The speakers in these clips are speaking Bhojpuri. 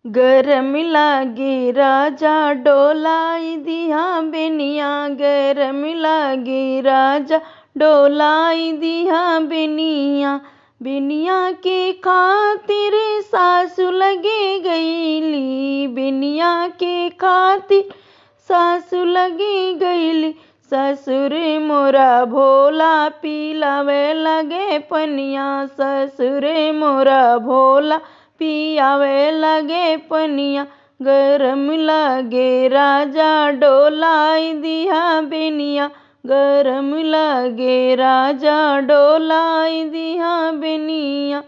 गरम लागे राजा डोलाई दिया बेनिया, गरम लागे राजा डोलाई दिया बेनिया। बेनिया के खातिर सासु लगे गईली, बेनिया के खातिर सासु लगी गईली। ससुर मोरा भोला पिलावे लगे पनिया, ससुर मोरा भोला पियावे लगे पनिया। गरम लगे राजा डोलाई दिया बेनिया, गरम लगे राजा डोलाई दिया बेनिया।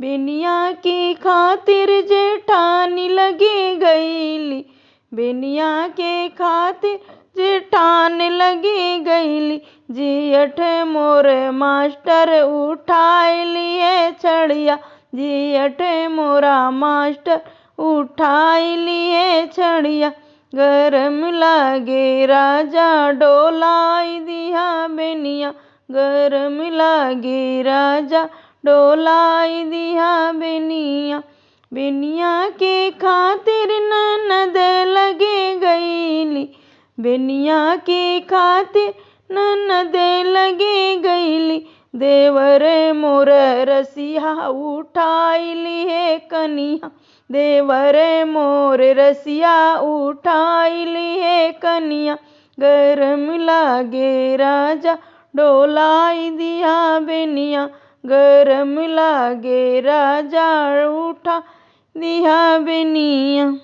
बेनिया के खातिर जेठानी लगी गईली, बेनिया के खातिर जेठान लगी गईली। जियठ मोर मास्टर उठाए लिए छड़िया, जियठ मोरा मास्टर उठाई लिए छड़िया। गरम लागे राजा डोलाई दिया बेनिया, गरम लागे राजा डोलाई दिया बेनिया। बेनिया के खातिर ननद लगे गईली, बेनिया के खातिर ननद लगे गईली। देवर मोर रसिया उठाई लिए कनिया, देवर मोर रसिया उठाई लिए कनिया। गरम लागे राजा डोलाई दिया बेनिया, गरम लागे राजा उठा दिया बेनिया।